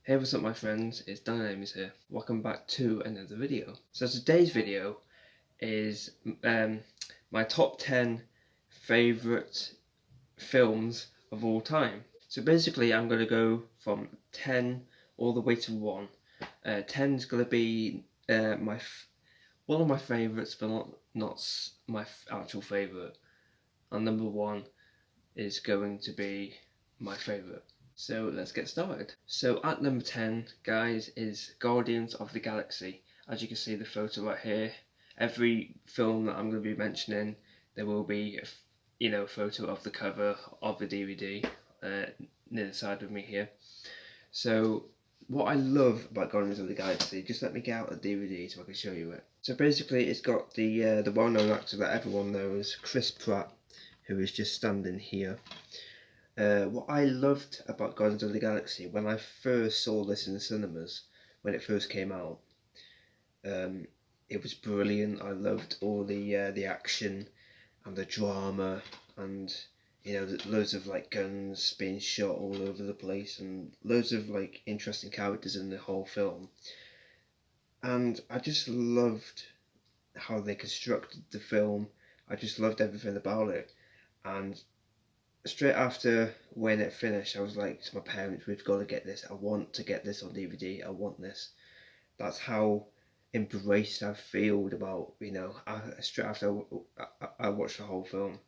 Hey, what's up my friends, it's Dan here. Welcome back to another video. So today's video is my top 10 favourite films of all time. So basically I'm going to go from 10 all the way to 1. 10 is going to be one of my favourites, but not my actual favourite. And number 1 is going to be my favourite. So let's get started. So at number 10, guys, is Guardians of the Galaxy. As you can see the photo right here, every film that I'm going to be mentioning, there will be a photo of the cover of the DVD near the side of me here. So what I love about Guardians of the Galaxy, just let me get out the DVD so I can show you it. So basically it's got the well-known actor that everyone knows, Chris Pratt, who is just standing here. What I loved about Guardians of the Galaxy, when I first saw this in the cinemas, when it first came out, it was brilliant. I loved all the action and the drama, and loads of like guns being shot all over the place, and loads of like interesting characters in the whole film. And I just loved how they constructed the film. I just loved everything about it. And straight after when it finished, I was like to my parents, we've got to get this. I want to get this on DVD. I want this. That's how embraced I feel about, straight after I watched the whole film.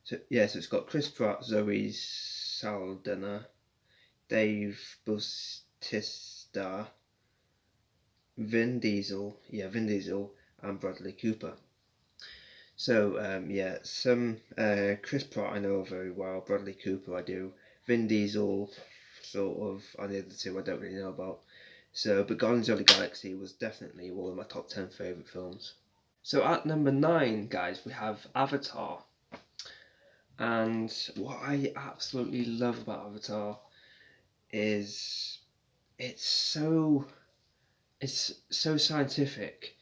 So, yes, it's got Chris Pratt, Zoe Saldana, Dave Bautista, Vin Diesel, and Bradley Cooper. So, Chris Pratt I know very well, Bradley Cooper I do, Vin Diesel, sort of, and the other two I don't really know about. So, but Guardians of the Galaxy was definitely one of my top 10 favourite films. So at number 9, guys, we have Avatar. And what I absolutely love about Avatar is it's so scientific.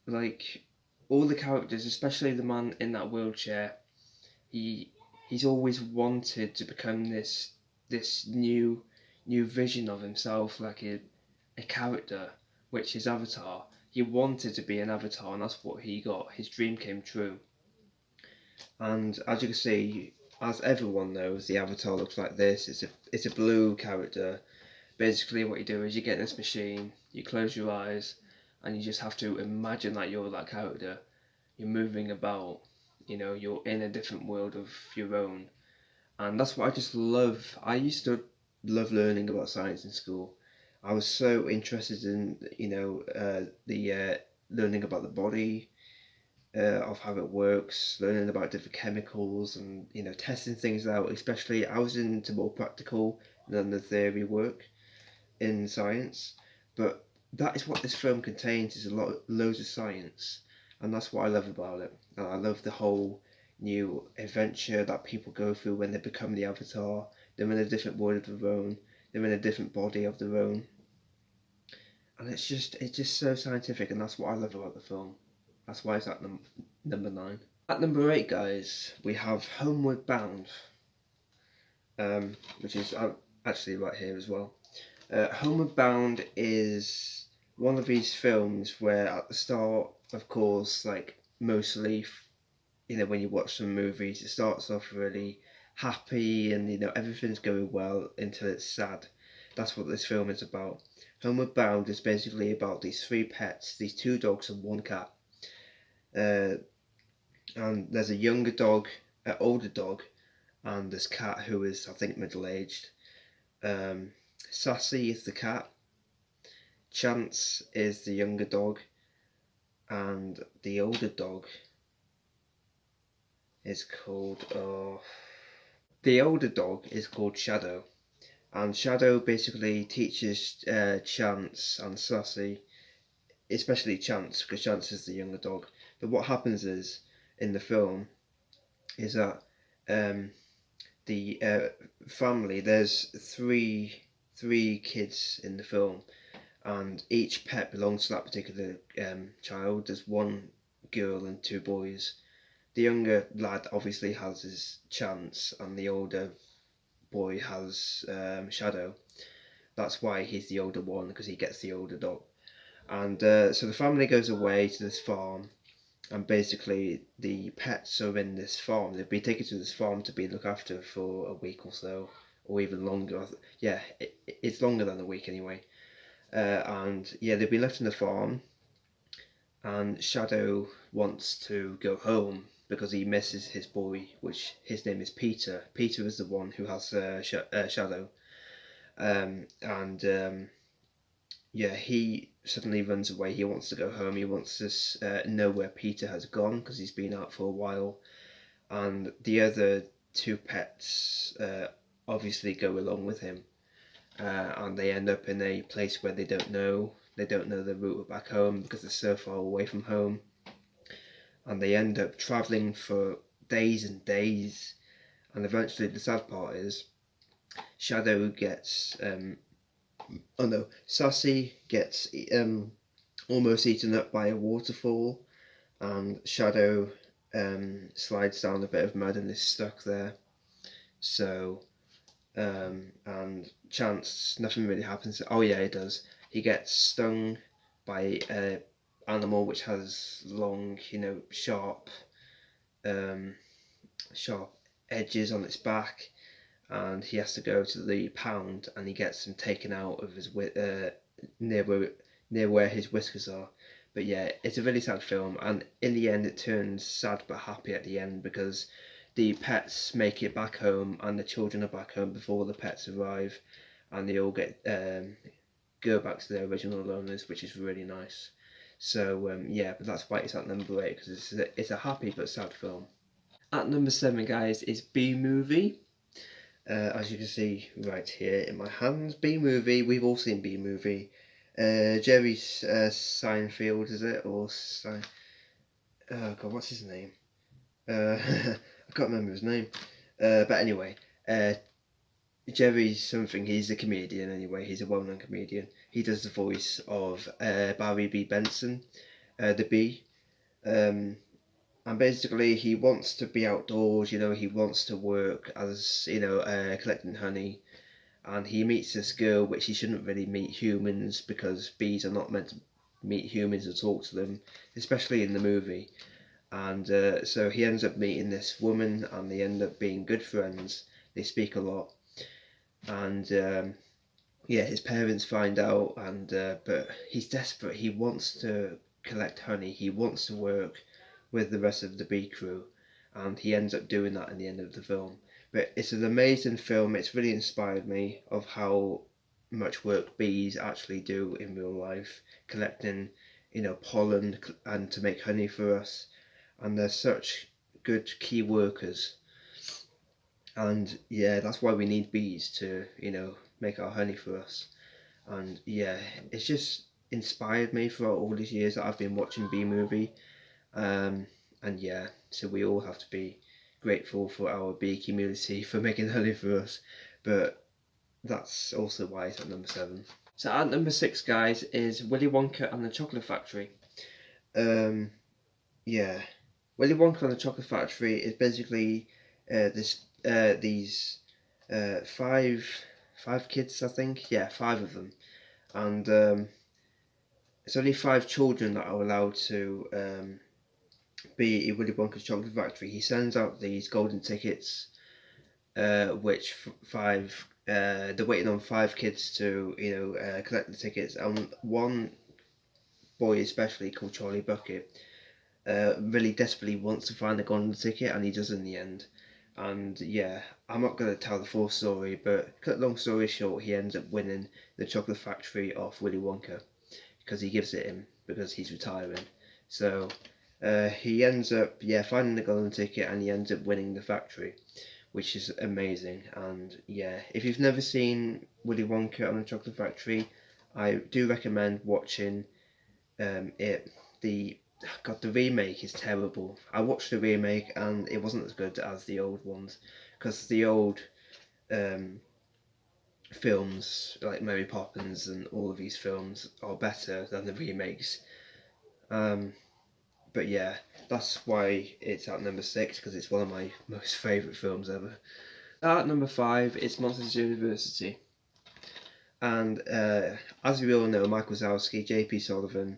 Like, all the characters, especially the man in that wheelchair, he's always wanted to become this new vision of himself, like a character, which is Avatar. He wanted to be an avatar, and that's what he got. His dream came true. And as you can see, as everyone knows, the avatar looks like this. It's a blue character. Basically what you do is you get in this machine, you close your eyes, and you just have to imagine that you're that character. You're moving about, you're in a different world of your own. And that's what I just love. I used to love learning about science in school. I was so interested in, learning about the body, of how it works, learning about different chemicals, and testing things out. Especially I was into more practical than the theory work in science, but that is what this film contains, is loads of science, and that's what I love about it. And I love the whole new adventure that people go through when they become the avatar. They're in a different world of their own, they're in a different body of their own, and it's just so scientific, and that's what I love about the film. That's why it's at number 9. At number 8, guys, we have Homeward Bound, which is actually right here as well. Homeward Bound is one of these films where at the start, of course, like mostly, when you watch some movies, it starts off really happy and everything's going well until it's sad. That's what this film is about. Homeward Bound is basically about these 3 pets, these 2 dogs and 1 cat. And there's a younger dog, an older dog, and this cat who is, I think, middle-aged. Sassy is the cat, Chance is the younger dog, and the older dog is called Shadow. And Shadow basically teaches Chance and Sassy, especially Chance, because Chance is the younger dog. But what happens is, in the film, is that the family, there's three kids in the film, and each pet belongs to that particular child. There's 1 girl and 2 boys. The younger lad obviously has his Chance, and the older boy has Shadow. That's why he's the older one, because he gets the older dog. And so the family goes away to this farm, and basically the pets are in this farm. They've been taken to this farm to be looked after for a week or so, or even longer. Yeah, it's longer than a week anyway. And yeah, they've been left in the farm, and Shadow wants to go home because he misses his boy, which his name is Peter. Peter is the one who has Shadow, and yeah, he suddenly runs away. He wants to go home. He wants to know where Peter has gone because he's been out for a while, and the other two pets obviously go along with him, and they end up in a place where they don't know. They don't know the route back home because they're so far away from home, and they end up travelling for days and days. And eventually, the sad part is, Shadow gets oh no, Sassy gets almost eaten up by a waterfall, and Shadow slides down a bit of mud and is stuck there. So, and Chance, nothing really happens. Oh yeah, it does. He gets stung by a animal which has long, sharp, sharp edges on its back, and he has to go to the pound, and he gets them taken out of his near where his whiskers are. But yeah, it's a really sad film, and in the end it turns sad but happy at the end because the pets make it back home and the children are back home before the pets arrive, and they all get go back to their original owners, which is really nice. So yeah, but that's why it's at number 8, because it's a happy but sad film. At number 7, guys, is B Movie. As you can see right here in my hands, B Movie. We've all seen B Movie. Jerry Seinfeld, is it? Or oh god, what's his name? I can't remember his name. But anyway, Jerry something. He's a comedian anyway. He's a well-known comedian. He does the voice of Barry B. Benson, the Bee. And basically he wants to be outdoors, he wants to work as, collecting honey, and he meets this girl which he shouldn't really meet humans because bees are not meant to meet humans or talk to them, especially in the movie. And so he ends up meeting this woman, and they end up being good friends. They speak a lot, and yeah, his parents find out, and but he's desperate. He wants to collect honey. He wants to work with the rest of the bee crew, and he ends up doing that in the end of the film. But it's an amazing film. It's really inspired me of how much work bees actually do in real life, collecting, pollen and to make honey for us. And they're such good key workers. And yeah, that's why we need bees to, make our honey for us. And yeah, it's just inspired me throughout all these years that I've been watching Bee Movie. And yeah, so we all have to be grateful for our bee community for making honey for us. But that's also why it's at number 7. So at number 6, guys, is Willy Wonka and the Chocolate Factory. Yeah, Willy Wonka and the Chocolate Factory is basically these 5 kids, I think. Yeah, 5 of them, and it's only 5 children that are allowed to be in Willy Wonka's Chocolate Factory. He sends out these golden tickets, which 5 they're waiting on 5 kids to collect the tickets, and one boy especially called Charlie Bucket really desperately wants to find the golden ticket, and he does in the end. And yeah, I'm not going to tell the full story, but cut long story short, he ends up winning the Chocolate Factory off Willy Wonka because he gives it him because he's retiring. So he ends up finding the golden ticket, and he ends up winning the factory, which is amazing. And yeah, if you've never seen Willy Wonka and the Chocolate Factory, I do recommend watching it. The remake is terrible. I watched the remake and it wasn't as good as the old ones, because the old films like Mary Poppins and all of these films are better than the remakes. But yeah, that's why it's at number 6, because it's one of my most favourite films ever. At number 5, it's Monsters University. And as we all know, Mike Wazowski, J.P. Sullivan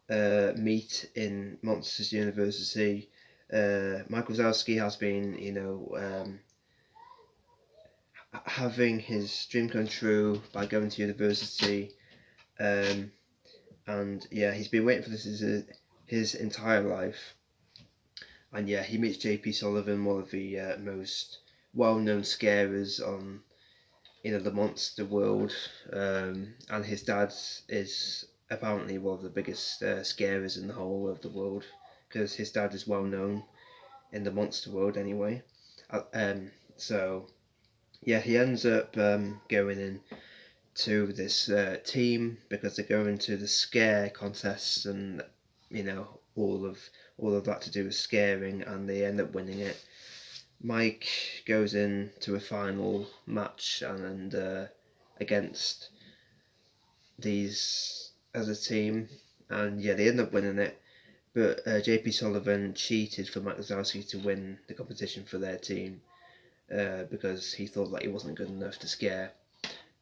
meet in Monsters University. Mike Wazowski has been, having his dream come true by going to university, and yeah, he's been waiting for this his entire life. And yeah, he meets J.P. Sullivan, one of the most well-known scarers on the monster world, and his dad is apparently one of the biggest scarers in the whole of the world, because his dad is well known in the monster world anyway. So yeah, he ends up going in to this team because they're going to the scare contests, and all of that to do with scaring, and they end up winning it. Mike goes in to a final match and against these as a team, and yeah, they end up winning it. But J.P. Sullivan cheated for Mike Wazowski to win the competition for their team because he thought that he wasn't good enough to scare.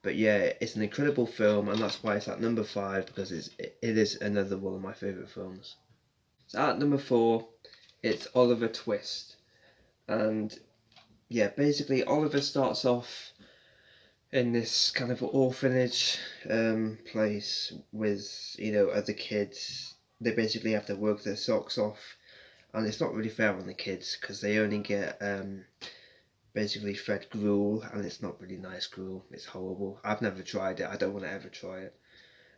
But yeah, it's an incredible film, and that's why it's at number 5, because it is another one of my favourite films. So at number 4, it's Oliver Twist. And yeah, basically Oliver starts off in this kind of orphanage place with, other kids. They basically have to work their socks off, and it's not really fair on the kids because they only get basically fed gruel, and it's not really nice gruel. It's horrible. I've never tried it. I don't want to ever try it.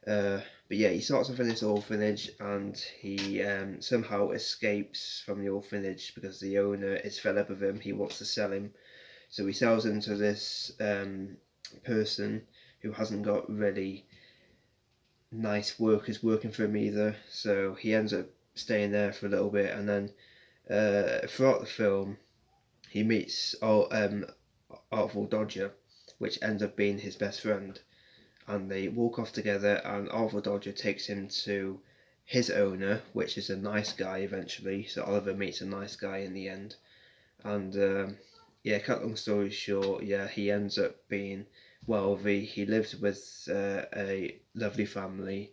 But yeah, he starts off in this orphanage, and he somehow escapes from the orphanage because the owner is fed up with him. He wants to sell him, so he sells him to this person who hasn't got really nice workers working for him either. So he ends up staying there for a little bit, and then throughout the film, he meets Artful Dodger, which ends up being his best friend. And they walk off together, and Artful Dodger takes him to his owner, which is a nice guy eventually. So Oliver meets a nice guy in the end. And yeah, cut long story short, yeah, he ends up being wealthy. He lives with a lovely family,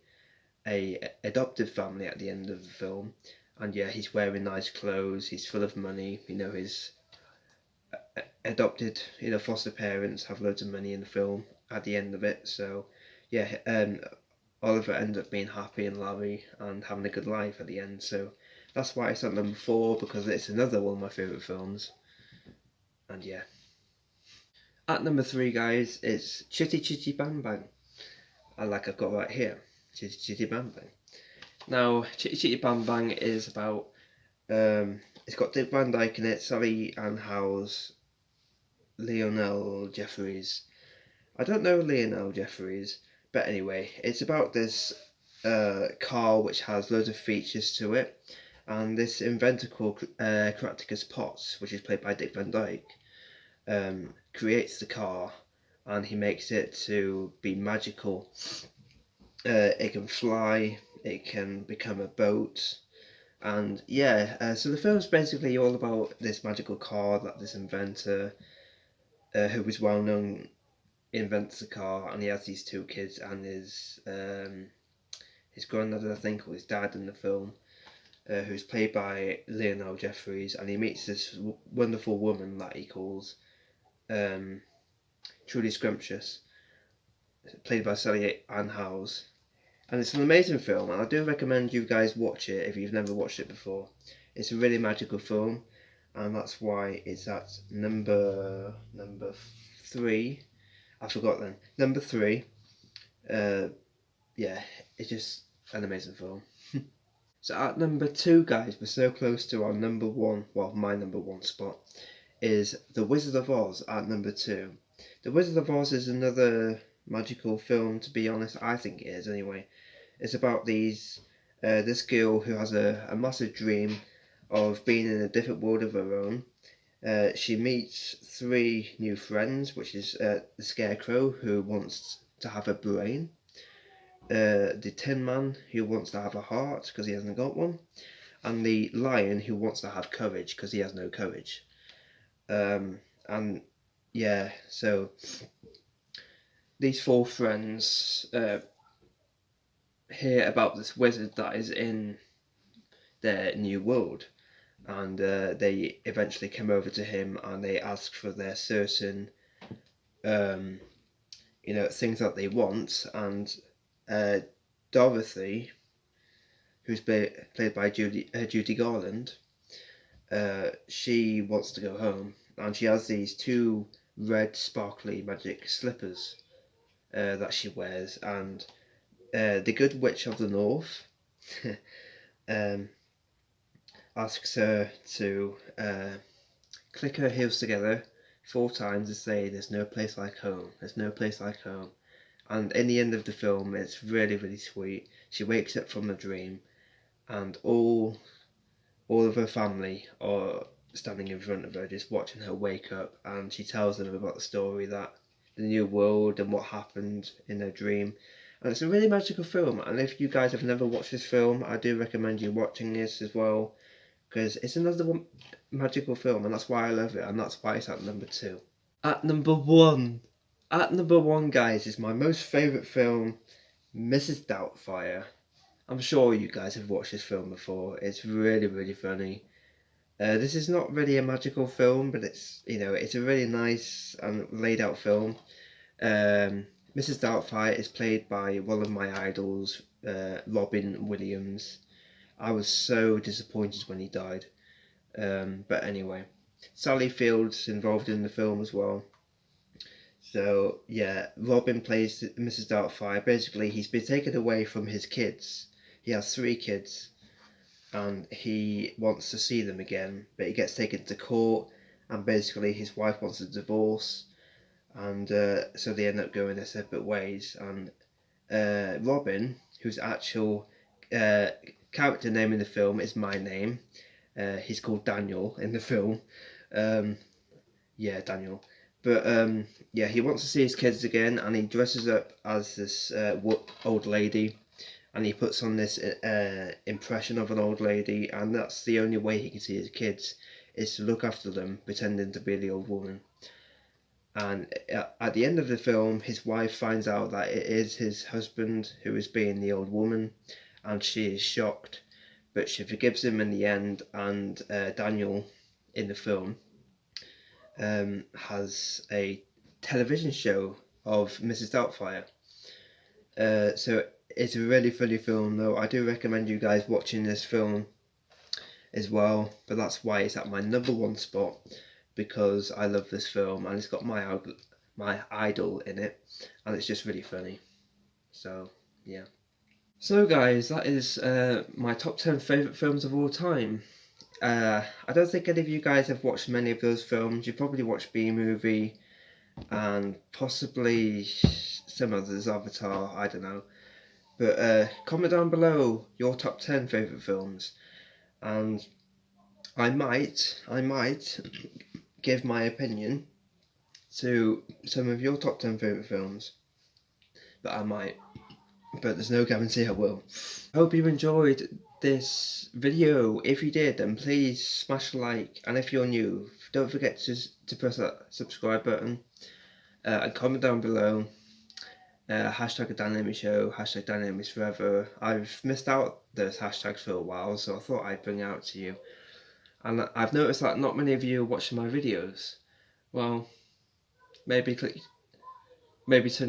a adopted family at the end of the film. And yeah, he's wearing nice clothes, he's full of money. His adopted, foster parents have loads of money in the film at the end of it. So yeah, Oliver ends up being happy and lovely and having a good life at the end. So that's why it's at number 4, because it's another one of my favourite films. And yeah, at number 3, guys, it's Chitty Chitty Bang Bang. I've got right here, Chitty Chitty Bang Bang. Now, Chitty Chitty Bang Bang is about it's got Dick Van Dyke in it, Sally Ann Howes, Lionel Jeffries. I don't know Lionel Jeffries, but anyway, it's about this car which has loads of features to it, and this inventor called Caractacus Potts, which is played by Dick Van Dyke, creates the car, and he makes it to be magical. It can fly, it can become a boat, and yeah, so the film's basically all about this magical car that this inventor, who is well known, invents the car, and he has these 2 kids and his granddad, I think, or his dad in the film, who's played by Lionel Jeffries, and he meets this wonderful woman that he calls Truly Scrumptious, played by Sally Ann Howes. And it's an amazing film, and I do recommend you guys watch it if you've never watched it before. It's a really magical film, and that's why it's at number 3. I forgot then. Number 3. Yeah, it's just an amazing film. So at number 2, guys, we're so close to our number 1, well, my number 1 spot, is The Wizard of Oz at number 2. The Wizard of Oz is another magical film, to be honest. I think it is anyway. It's about this girl who has a massive dream of being in a different world of her own. She meets 3 new friends, which is the Scarecrow, who wants to have a brain, the Tin Man, who wants to have a heart because he hasn't got one, and the Lion, who wants to have courage because he has no courage. And yeah, so these four friends hear about this wizard that is in their new world, and they eventually come over to him and they ask for their certain things that they want, and Dorothy, who's played by Judy Garland, she wants to go home, and she has these two red sparkly magic slippers that she wears, and the Good Witch of the North asks her to click her heels together 4 times and say, "There's no place like home, there's no place like home." And in the end of the film, it's really, really sweet. She wakes up from a dream, and all of her family are standing in front of her, just watching her wake up, and she tells them about the story, that the new world and what happened in her dream. And it's a really magical film, and if you guys have never watched this film, I do recommend you watching this as well, because it's another magical film, and that's why I love it, and that's why it's at number 2. At number 1, guys, is my most favourite film, Mrs. Doubtfire. I'm sure you guys have watched this film before. It's really, really funny. This is not really a magical film, but it's a really nice and laid out film. Mrs. Doubtfire is played by one of my idols, Robin Williams. I was so disappointed when he died. But anyway, Sally Field's involved in the film as well. So yeah, Robin plays Mrs. Doubtfire. Basically, he's been taken away from his kids. He has 3 kids, and he wants to see them again, but he gets taken to court, and basically his wife wants a divorce, and so they end up going their separate ways. And Robin, whose actual character name in the film is my name, he's called Daniel in the film. Daniel. But he wants to see his kids again, and he dresses up as this old lady, and he puts on this impression of an old lady, and that's the only way he can see his kids, is to look after them, pretending to be the old woman. And at the end of the film, his wife finds out that it is his husband who is being the old woman, and she is shocked, but she forgives him in the end. And Daniel, in the film, has a television show of Mrs. Doubtfire. So it's a really funny film, though. I do recommend you guys watching this film as well, but that's why it's at my number 1 spot, because I love this film, and it's got my idol in it, and it's just really funny. So yeah. So guys, that is my top 10 favourite films of all time. I don't think any of you guys have watched many of those films. You've probably watched B-Movie and possibly some others, Avatar, I don't know. But comment down below your top 10 favourite films, and I might give my opinion to some of your top 10 favourite films. But I might. But there's no guarantee I will. I hope you enjoyed this video. If you did, then please smash a like, and if you're new, don't forget to press that subscribe button, and comment down below hashtag Dynamic Show, hashtag Dynamics Forever. I've missed out those hashtags for a while, so I thought I'd bring it out to you. And I've noticed that not many of you are watching my videos. Well, maybe turn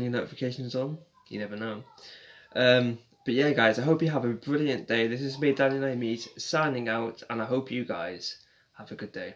your notifications on. You never know. But yeah, guys, I hope you have a brilliant day. This is me, Dynamics, signing out, and I hope you guys have a good day.